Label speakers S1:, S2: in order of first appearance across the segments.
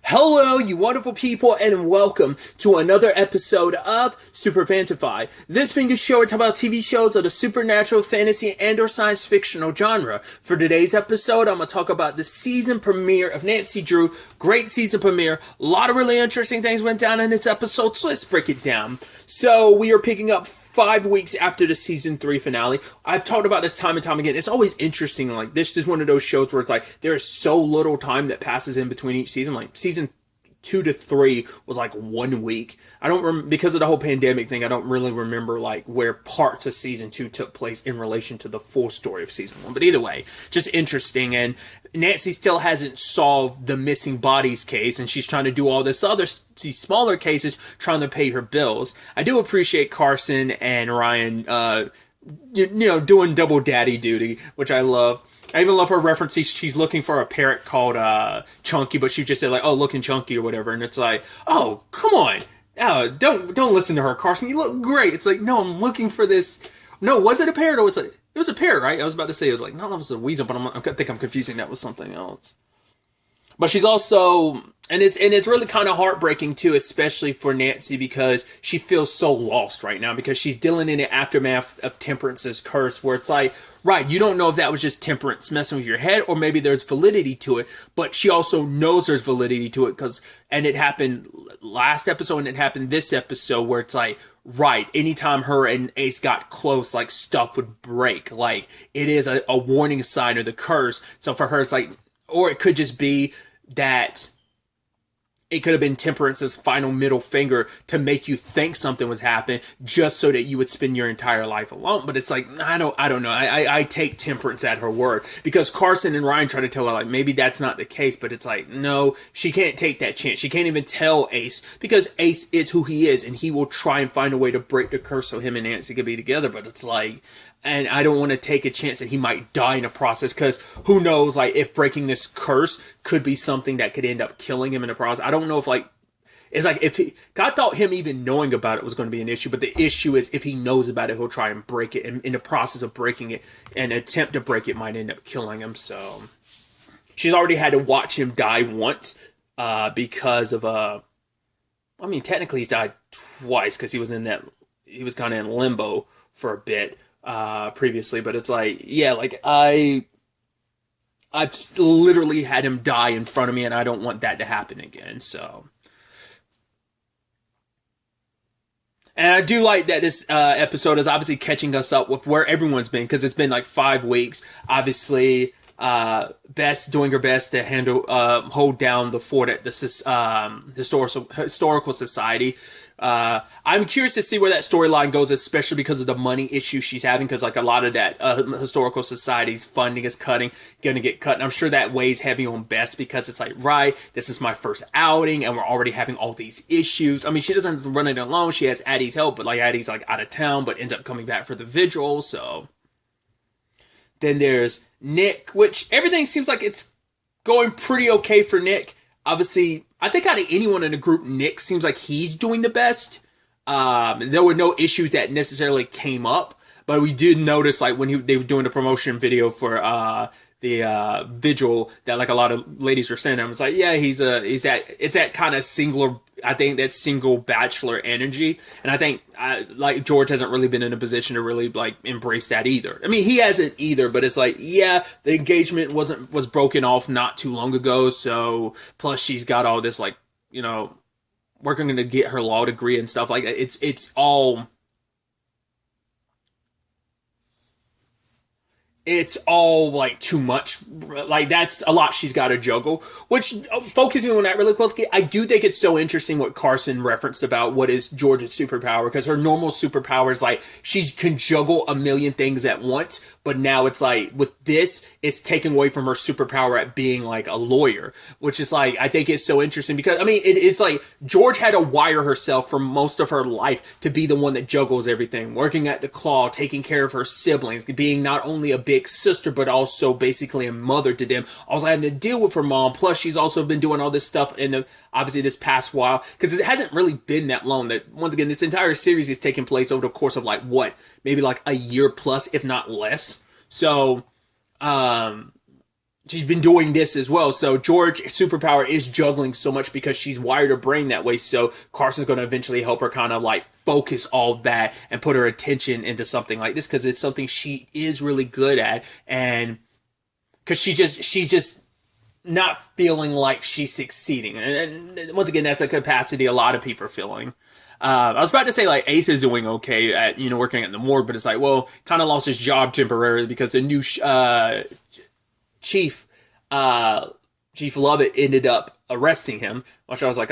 S1: Hello, you wonderful people, and welcome to another episode of Super-Fanta-Fi. This being a show where we talk about TV shows of the supernatural, fantasy, and or science fictional genre. For today's episode, I'm going to talk about the season premiere of Nancy Drew. Great season premiere. A lot of really interesting things went down in this episode, so let's break it down. So, we are picking up 5 weeks after the season 3 finale. I've talked about this time and time again. It's always interesting. Like, this is one of those shows where it's like, there is so little time that passes in between each season. Like, season 2 to 3 was like 1 week. I don't because of the whole pandemic thing, I don't really remember like where parts of season 2 took place in relation to the full story of season 1. But either way, just interesting. And Nancy still hasn't solved the missing bodies case, and she's trying to do all these smaller cases, trying to pay her bills. I do appreciate Carson and Ryan, doing double daddy duty, which I love. I even love her reference. She's looking for a parrot called Chunky, but she just said like, "Oh, looking chunky" or whatever, and it's like, "Oh, come on, don't listen to her, Carson. You look great." It's like, no, I'm looking for this. No, was it a parrot or it was a parrot, right? I was about to say it was like, no, that was a weasel, but I think I'm confusing that with something else. But she's also, and it's really kind of heartbreaking too, especially for Nancy, because she feels so lost right now because she's dealing in the aftermath of Temperance's curse, where it's like, right, you don't know if that was just Temperance messing with your head or maybe there's validity to it, but she also knows there's validity to it and it happened last episode and it happened this episode, where it's like, right, anytime her and Ace got close, like stuff would break. Like it is a warning sign of the curse. So for her, it's like, or it could just be that it could have been Temperance's final middle finger to make you think something was happening just so that you would spend your entire life alone. But it's like, I don't know. I take Temperance at her word, because Carson and Ryan try to tell her like, maybe that's not the case, but it's like, no, she can't take that chance. She can't even tell Ace, because Ace is who he is and he will try and find a way to break the curse so him and Nancy could be together. But it's like, and I don't want to take a chance that he might die in the process, because who knows, like, if breaking this curse could be something that could end up killing him in the process. I don't know if, like, it's like, I thought him even knowing about it was going to be an issue, but the issue is if he knows about it, he'll try and break it, and in the process of breaking it, an attempt to break it might end up killing him. So, she's already had to watch him die once, because of, technically he's died twice, because he was kind of in limbo for a bit, previously, but it's like, yeah, like I've literally had him die in front of me, and I don't want that to happen again. So, and I do like that this episode is obviously catching us up with where everyone's been, because it's been like 5 weeks. Obviously, Bess doing her best to hold down the fort at the historical society. I'm curious to see where that storyline goes, especially because of the money issue she's having, because like a lot of that historical society's funding is going to get cut, and I'm sure that weighs heavy on Bess, because it's like, right, this is my first outing and we're already having all these issues. I mean, she doesn't run it alone, she has Addie's help, but like Addie's like out of town but ends up coming back for the vigil. So then there's Nick, which everything seems like it's going pretty okay for Nick. Obviously, I think out of anyone in the group, Nick seems like he's doing the best. There were no issues that necessarily came up, but we did notice, like, when they were doing the promotion video for the vigil, that like a lot of ladies were saying, I was like, yeah, it's that kind of singular, I think that single bachelor energy, and I think like George hasn't really been in a position to really like embrace that either. I mean, he hasn't either, but it's like, yeah, the engagement was broken off not too long ago, so plus she's got all this like, working to get her law degree and stuff like that. It's all like too much. Like that's a lot she's got to juggle, which focusing on that really quickly, I do think it's so interesting what Carson referenced about what is George's superpower, because her normal superpower is like she can juggle a million things at once, but now it's like with this, it's taken away from her superpower at being like a lawyer, which is like, I think it's so interesting, because I mean, it's like George had to wire herself for most of her life to be the one that juggles everything, working at the Claw, taking care of her siblings, being not only a big sister, but also basically a mother to them, also having to deal with her mom, plus she's also been doing all this stuff in obviously this past while, because it hasn't really been that long. That once again, this entire series is taking place over the course of like maybe like a year plus, if not less. So she's been doing this as well. So George's superpower is juggling so much because she's wired her brain that way. So Carson's going to eventually help her kind of like focus all that and put her attention into something like this because it's something she is really good at. And because she's just not feeling like she's succeeding. And once again, that's a capacity a lot of people are feeling. I was about to say like Ace is doing okay at, working at the morgue, but it's like, well, kind of lost his job temporarily because the new Chief Lovett ended up arresting him. Which I was like,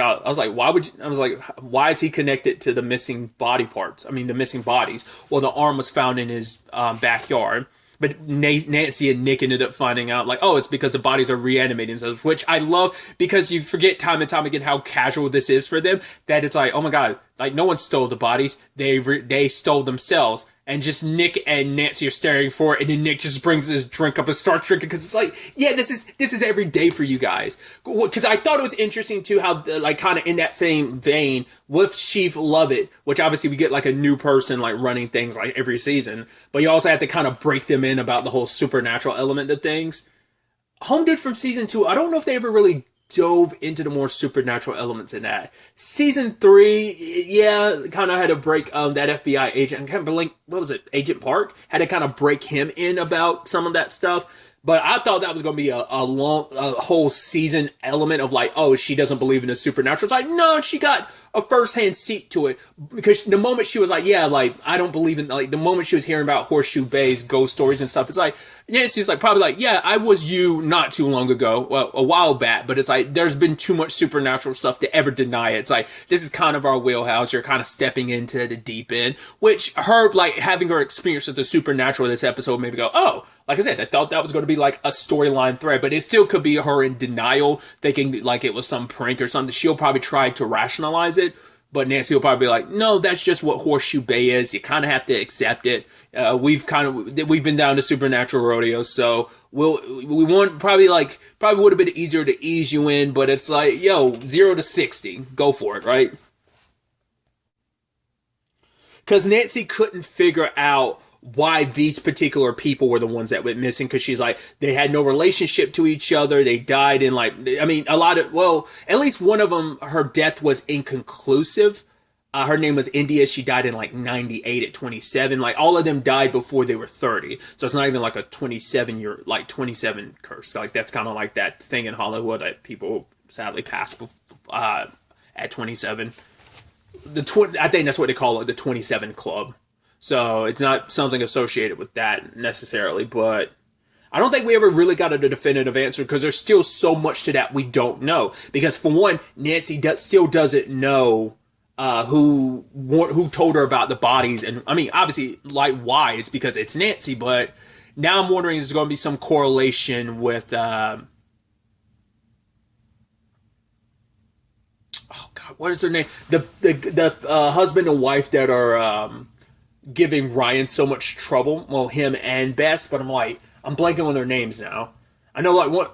S1: why is he connected to the missing body parts? I mean, the missing bodies. Well, the arm was found in his backyard. But Nancy and Nick ended up finding out, like, oh, it's because the bodies are reanimating themselves, which I love because you forget time and time again how casual this is for them. That it's like, oh my God, like no one stole the bodies, they stole themselves. And just Nick and Nancy are staring for it, and then Nick just brings his drink up and starts drinking because it's like, yeah, this is every day for you guys. Because I thought it was interesting too how like kind of in that same vein with Chief Lovett, which obviously we get like a new person like running things like every season, but you also have to kind of break them in about the whole supernatural element of things. Home Dude from season 2, I don't know if they ever really dove into the more supernatural elements in that. Season 3, yeah, kind of had to break that FBI agent. I can't believe, what was it? Agent Park had to kind of break him in about some of that stuff. But I thought that was going to be a whole season element of like, oh, she doesn't believe in the supernatural. It's like, no, she got a first-hand seat to it because the moment she was like, yeah, like I don't believe in, like the moment she was hearing about Horseshoe Bay's ghost stories and stuff, it's like Nancy's like probably like, yeah, I was you not too long ago, well, a while back, but it's like there's been too much supernatural stuff to ever deny it. It's like this is kind of our wheelhouse. You're kind of stepping into the deep end, which her like having her experience with the supernatural this episode made me go, oh. Like I said, I thought that was going to be like a storyline thread, but it still could be her in denial, thinking like it was some prank or something. She'll probably try to rationalize it, but Nancy will probably be like, no, that's just what Horseshoe Bay is. You kind of have to accept it. We've been down to supernatural rodeo, so we want probably would have been easier to ease you in, but it's like, yo, 0 to 60, go for it, right? Because Nancy couldn't figure out why these particular people were the ones that went missing, because she's like, they had no relationship to each other, they died in like, I mean, at least one of them, her death was inconclusive. Her name was India, she died in like 98 at 27, like all of them died before they were 30, so it's not even like a 27 curse, like that's kind of like that thing in Hollywood that people sadly pass at 27. I think that's what they call it, the 27 Club. So it's not something associated with that necessarily, but I don't think we ever really got a definitive answer because there's still so much to that we don't know. Because for one, Nancy still doesn't know who told her about the bodies, and I mean, obviously, like why? It's because it's Nancy. But now I'm wondering if there's going to be some correlation with. Oh God, what is her name? The husband and wife that are. Giving Ryan so much trouble, well, him and Bess, but I'm blanking on their names now. I know like what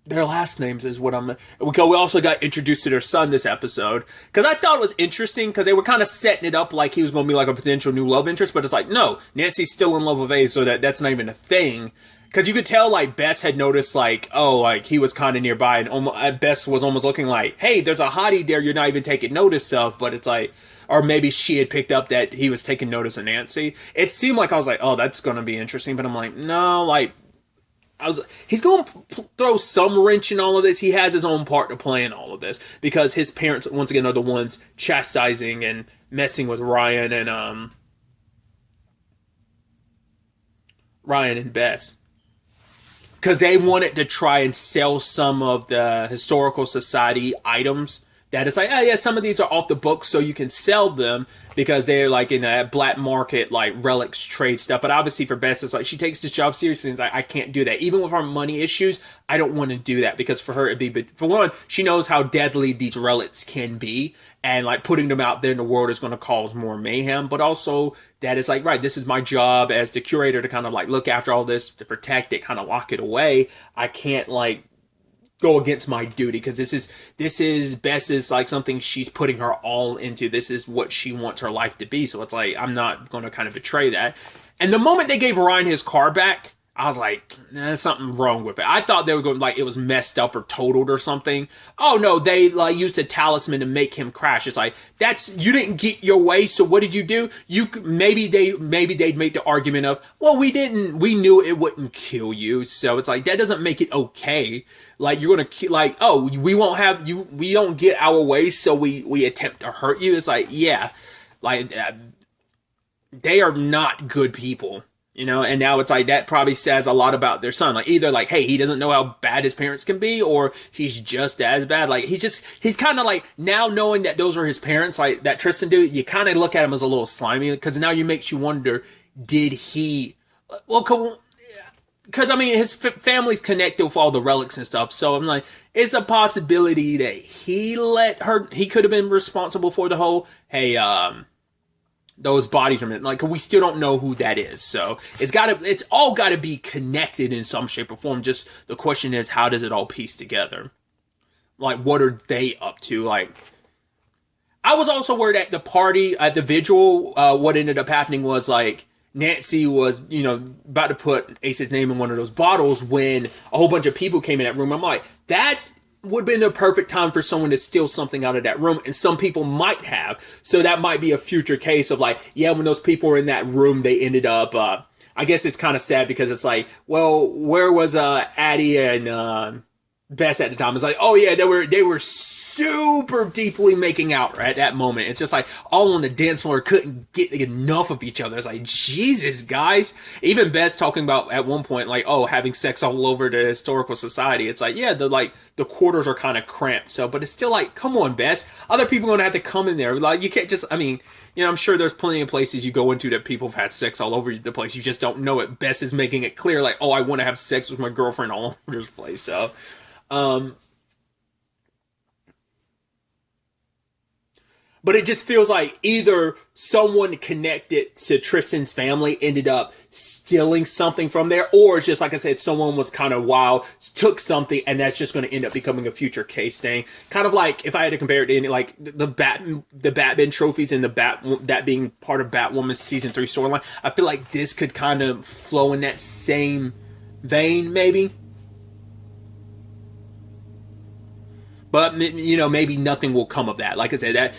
S1: their last names is what we also got introduced to their son this episode, because I thought it was interesting because they were kind of setting it up like he was going to be like a potential new love interest, but it's like, no, Nancy's still in love with Ace, so that's not even a thing. Because you could tell, like, Bess had noticed, like, oh, like, he was kind of nearby, and Bess was almost looking like, hey, there's a hottie there you're not even taking notice of, but it's like, or maybe she had picked up that he was taking notice of Nancy. It seemed like I was like, oh, that's going to be interesting, but I'm like, no, like, he's going to throw some wrench in all of this. He has his own part to play in all of this, because his parents, once again, are the ones chastising and messing with Ryan and Bess. Because they wanted to try and sell some of the Historical Society items. That is like, oh yeah, some of these are off the books, so you can sell them because they're like in a black market, like relics trade stuff. But obviously for Bess, it's like she takes this job seriously and it's like, I can't do that. Even with our money issues, I don't want to do that, because for her it'd be, but for one, she knows how deadly these relics can be. And like putting them out there in the world is going to cause more mayhem. But also that it's like, right, this is my job as the curator to kind of like look after all this, to protect it, kind of lock it away. I can't like go against my duty, because this is Bess is like something she's putting her all into. This is what she wants her life to be. So it's like, I'm not going to kind of betray that. And the moment they gave Ryan his car back, I was like, there's something wrong with it. I thought they were going like it was messed up or totaled or something. Oh no, they like used a talisman to make him crash. It's like you didn't get your way. So what did you do? Maybe they'd make the argument of, well, we knew it wouldn't kill you. So it's like that doesn't make it okay. Like you're gonna like, oh, we won't have you. We don't get our way, so we attempt to hurt you. It's like, yeah, like they are not good people. And now it's like that probably says a lot about their son. Like either like, hey, he doesn't know how bad his parents can be, or he's just as bad. Like he's kind of like, now knowing that those are his parents, like that Tristan dude, you kind of look at him as a little slimy, because now you makes you wonder, did he, well, because I mean, his family's connected with all the relics and stuff. So I'm like, it's a possibility that he could have been responsible for the whole, hey, those bodies are like, we still don't know who that is. So it's all gotta be connected in some shape or form. Just the question is, how does it all piece together? Like, what are they up to? Like, I was also worried at the party, at the vigil, what ended up happening was like, Nancy was, about to put Ace's name in one of those bottles when a whole bunch of people came in that room. I'm like, would have been the perfect time for someone to steal something out of that room, and some people might have. So that might be a future case of like, yeah, when those people were in that room, they ended up, I guess it's kind of sad because it's like, well, where was Addie and Bess at the time? It's like, oh yeah, they were super deeply making out at that moment. It's just like all on the dance floor, couldn't get enough of each other. It's like, Jesus, guys. Even Bess talking about at one point, like, oh, having sex all over the historical society. It's like, yeah, the quarters are kind of cramped. So, but it's still like, come on, Bess. Other people are gonna have to come in there. Like, you can't just, I mean, I'm sure there's plenty of places you go into that people have had sex all over the place. You just don't know it. Bess is making it clear, like, oh, I want to have sex with my girlfriend all over this place. So, but it just feels like either someone connected to Tristan's family ended up stealing something from there, or it's just, like I said, someone was kind of wild, took something, and that's just going to end up becoming a future case thing. Kind of like, if I had to compare it to any, like, the Batman trophies and that being part of Batwoman's Season 3 storyline, I feel like this could kind of flow in that same vein, maybe. But, maybe nothing will come of that. Like I said,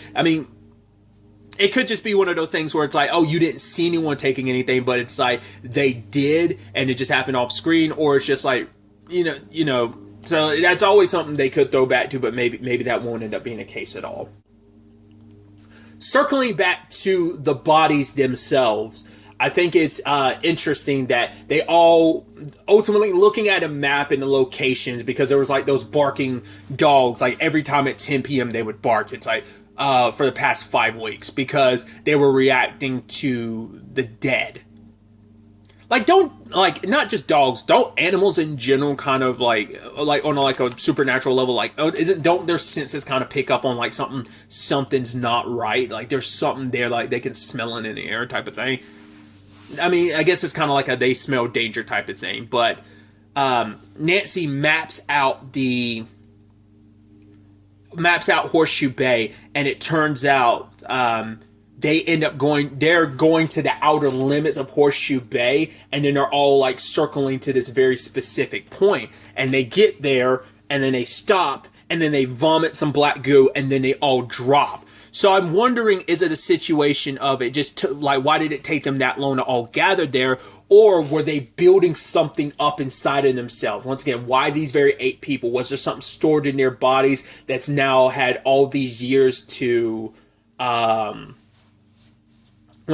S1: it could just be one of those things where it's like, oh, you didn't see anyone taking anything, but it's like they did, and it just happened off screen, or it's just like, so that's always something they could throw back to, but maybe that won't end up being a case at all. Circling back to the bodies themselves, I think it's interesting that they all ultimately looking at a map and the locations, because there was like those barking dogs, like every time at 10 p.m. they would bark. It's like for the past 5 weeks, because they were reacting to the dead. Like, not just dogs, don't animals in general kind of like on like a supernatural level, like, don't their senses kind of pick up on like something's not right? Like there's something there, like they can smell it in the air type of thing. I mean, I guess it's kind of like a they smell danger type of thing. But Nancy maps out Horseshoe Bay, and it turns out they're going to the outer limits of Horseshoe Bay, and then they're all like circling to this very specific point. And they get there, and then they stop, and then they vomit some black goo, and then they all drop. So I'm wondering, is it a situation of it just like, why did it take them that long to all gather there? Or were they building something up inside of themselves? Once again, why these very 8 people? Was there something stored in their bodies that's now had all these years to, once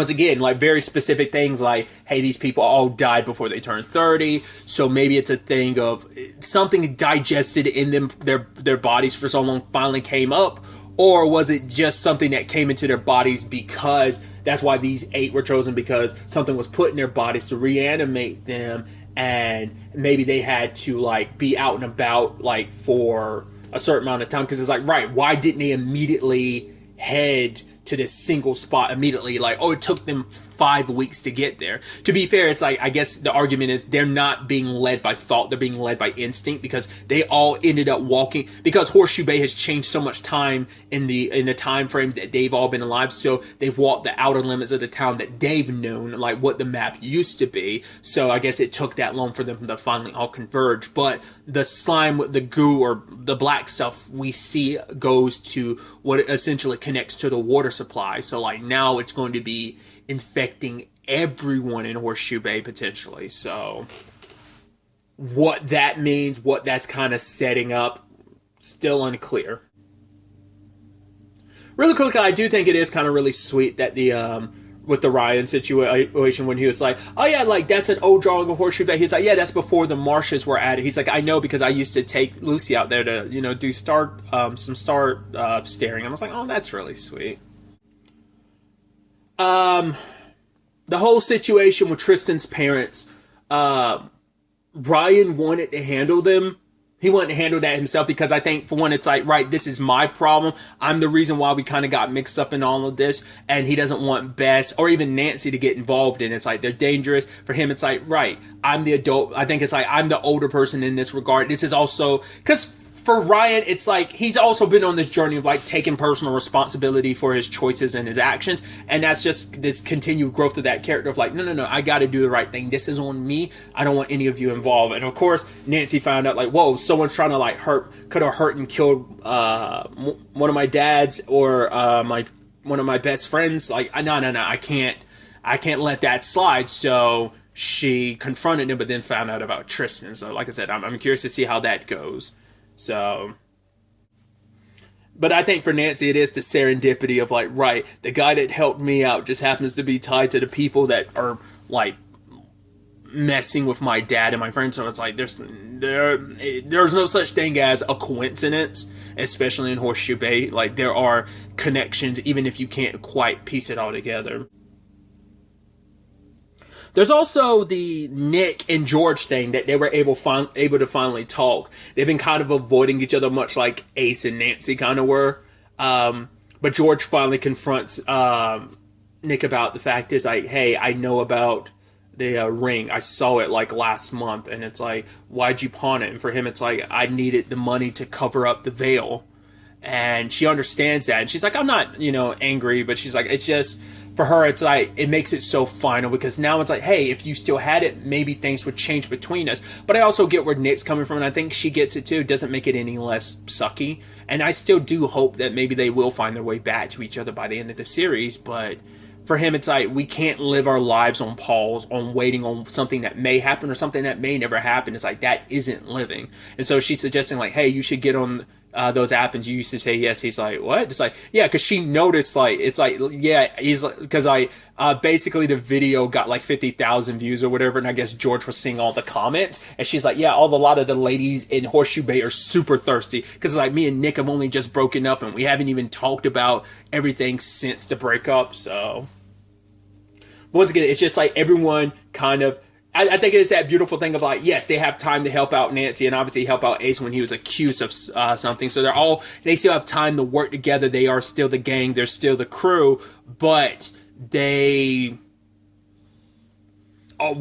S1: again, like very specific things like, hey, these people all died before they turned 30. So maybe it's a thing of something digested in them, their bodies for so long finally came up. Or was it just something that came into their bodies because that's why these 8 were chosen, because something was put in their bodies to reanimate them, and maybe they had to like be out and about like for a certain amount of time, because it's like, right, why didn't they immediately head to this single spot immediately? Like, oh, it took them 5 weeks to get there. To be fair, it's like, I guess the argument is they're not being led by thought, they're being led by instinct, because they all ended up walking, because Horseshoe Bay has changed so much time in the time frame that they've all been alive, so they've walked the outer limits of the town that they've known, like what the map used to be. So I guess it took that long for them to finally all converge. But the slime, the goo, or the black stuff we see goes to what essentially connects to the water supply. So like now it's going to be infecting everyone in Horseshoe Bay potentially. So what that means, what that's kind of setting up, still unclear. Really quickly, I do think it is kind of really sweet that the with the Ryan situation, when he was like, oh yeah, like that's an old drawing of Horseshoe Bay. He's like, yeah, that's before the marshes were added. He's like, I know, because I used to take Lucy out there to, you know, do some star staring. I was like, oh, that's really sweet. The whole situation with Tristan's parents, Ryan wanted to handle them. He wanted to handle that himself, because I think, for one, it's like, right, this is my problem. I'm the reason why we kind of got mixed up in all of this. And he doesn't want Bess or even Nancy to get involved in it. It's like, they're dangerous. For him, it's like, right, I'm the adult. I think it's like, I'm the older person in this regard. This is also, because for Ryan, it's like, he's also been on this journey of like taking personal responsibility for his choices and his actions. And that's just this continued growth of that character of like, no, I got to do the right thing. This is on me. I don't want any of you involved. And of course, Nancy found out like, whoa, someone's trying to like could have hurt and killed one of my dads or one of my best friends. Like, no, I can't let that slide. So she confronted him, but then found out about Tristan. So like I said, I'm curious to see how that goes. So, but I think for Nancy, it is the serendipity of like, right, the guy that helped me out just happens to be tied to the people that are like messing with my dad and my friends. So it's like, there's no such thing as a coincidence, especially in Horseshoe Bay. Like, there are connections, even if you can't quite piece it all together. There's also the Nick and George thing that they were able to finally talk. They've been kind of avoiding each other, much like Ace and Nancy kind of were. But George finally confronts Nick about the fact is like, hey, I know about the ring. I saw it like last month, and it's like, why'd you pawn it? And for him, it's like, I needed the money to cover up the veil. And she understands that, and she's like, I'm not, angry, but she's like, it's just, for her, it's like, it makes it so final, because now it's like, hey, if you still had it, maybe things would change between us. But I also get where Nick's coming from, and I think she gets it too. It doesn't make it any less sucky. And I still do hope that maybe they will find their way back to each other by the end of the series. But for him, it's like, we can't live our lives on pause, on waiting on something that may happen or something that may never happen. It's like, that isn't living. And so she's suggesting like, hey, you should get on those apps. And you used to say yes. He's like, what? It's like, yeah, because she noticed, like, it's like, yeah, he's like, because basically the video got like 50,000 views or whatever, and I guess George was seeing all the comments, and she's like, yeah, a lot of the ladies in Horseshoe Bay are super thirsty, because like, me and Nick have only just broken up, and we haven't even talked about everything since the breakup. So once again, it's just like everyone kind of, I think it's that beautiful thing of like, yes, they have time to help out Nancy and obviously help out Ace when he was accused of something. So they still have time to work together. They are still the gang. They're still the crew, but we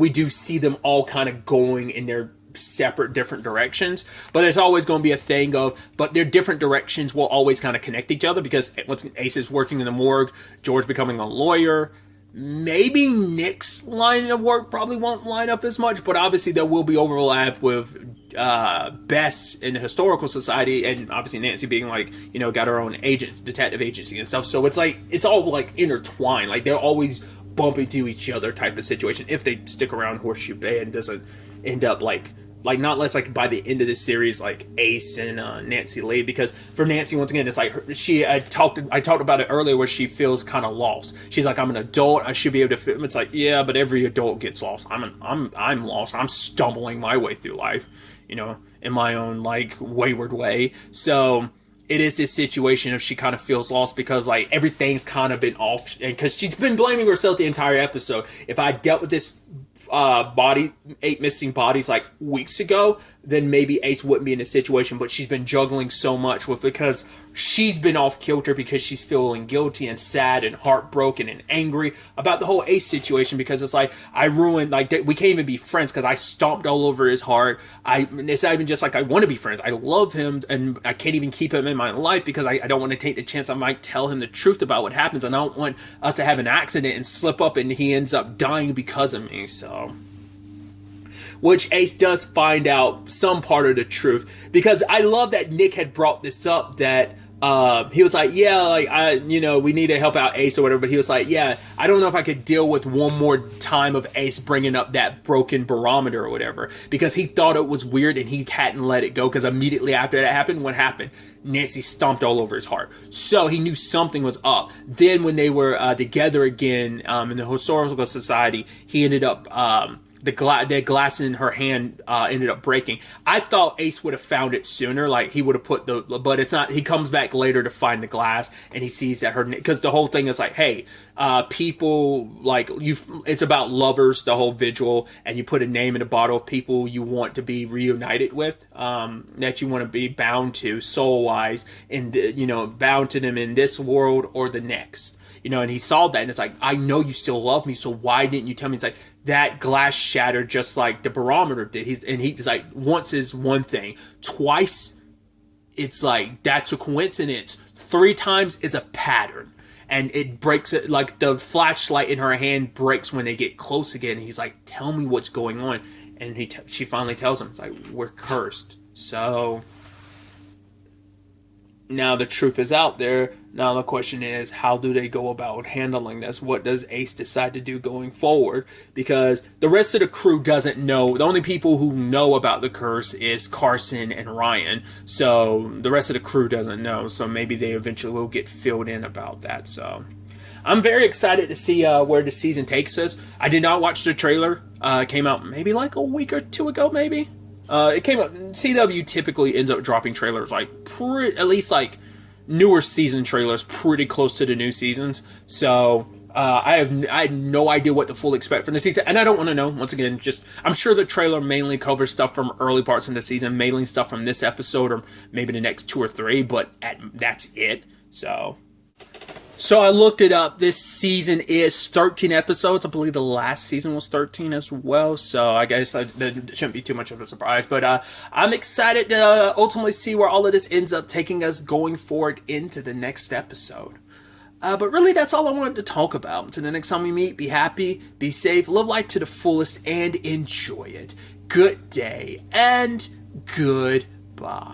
S1: do see them all kind of going in their separate different directions. But there's always going to be a thing of, but their different directions will always kind of connect each other, because once Ace is working in the morgue, George becoming a lawyer, maybe Nick's line of work probably won't line up as much, but obviously there will be overlap with Bess in the Historical Society, and obviously Nancy being like, got her own detective agency and stuff. So it's like, it's all like intertwined. Like, they're always bumping into each other type of situation if they stick around Horseshoe Bay and doesn't end up like not less like by the end of this series, like Ace and Nancy leave. Because for Nancy, once again, it's like I talked about it earlier, where she feels kind of lost. She's like, I'm an adult, I should be able to fit. It's like, yeah, but every adult gets lost. I'm lost. I'm stumbling my way through life, in my own like wayward way. So it is this situation of she kind of feels lost, because like everything's kind of been off, and because she's been blaming herself the entire episode. If I dealt with this 8 missing bodies like weeks ago, then maybe Ace wouldn't be in a situation, but she's been juggling so much with, because she's been off kilter because she's feeling guilty and sad and heartbroken and angry about the whole Ace situation, because it's like, I ruined, like, we can't even be friends because I stomped all over his heart. It's not even just like I want to be friends. I love him and I can't even keep him in my life because I don't want to take the chance I might tell him the truth about what happens, and I don't want us to have an accident and slip up and he ends up dying because of me. So, which Ace does find out some part of the truth, because I love that Nick had brought this up, that he was like, yeah, like, we need to help out Ace or whatever, but he was like, yeah, I don't know if I could deal with one more time of Ace bringing up that broken barometer or whatever, because he thought it was weird and he hadn't let it go, because immediately after that happened, what happened? Nancy stomped all over his heart. So he knew something was up. Then when they were together again in the Historical Society, he ended up... the glass in her hand ended up breaking. I thought Ace would have found it sooner, like he would have put but it's not. He comes back later to find the glass, and he sees that because the whole thing is like, hey, people, like, it's about lovers, the whole vigil, and you put a name in a bottle of people you want to be reunited with, that you want to be bound to soul wise, and bound to them in this world or the next. And he saw that, and it's like, I know you still love me, so why didn't you tell me? It's like, that glass shattered just like the barometer did. He's like, once is one thing. Twice, it's like, that's a coincidence. 3 times is a pattern. And it breaks it, like the flashlight in her hand breaks when they get close again. And he's like, tell me what's going on. And she finally tells him, it's like, we're cursed. So... now the truth is out there. Now the question is, how do they go about handling this? What does Ace decide to do going forward? Because the rest of the crew doesn't know. The only people who know about the curse is Carson and Ryan. So the rest of the crew doesn't know. So maybe they eventually will get filled in about that. So I'm very excited to see where the season takes us. I did not watch the trailer. It came out maybe like a week or 2 ago, maybe. It came up. CW typically ends up dropping trailers like at least like newer season trailers pretty close to the new seasons. So I had no idea what to fully expect from the season, and I don't want to know. Once again, just I'm sure the trailer mainly covers stuff from early parts in the season, mainly stuff from this episode or maybe the next 2 or 3, but that's it. So I looked it up. This season is 13 episodes. I believe the last season was 13 as well. So I guess that shouldn't be too much of a surprise. But I'm excited to ultimately see where all of this ends up taking us going forward into the next episode. But really, that's all I wanted to talk about. Until the next time we meet, be happy, be safe, live life to the fullest, and enjoy it. Good day, and goodbye.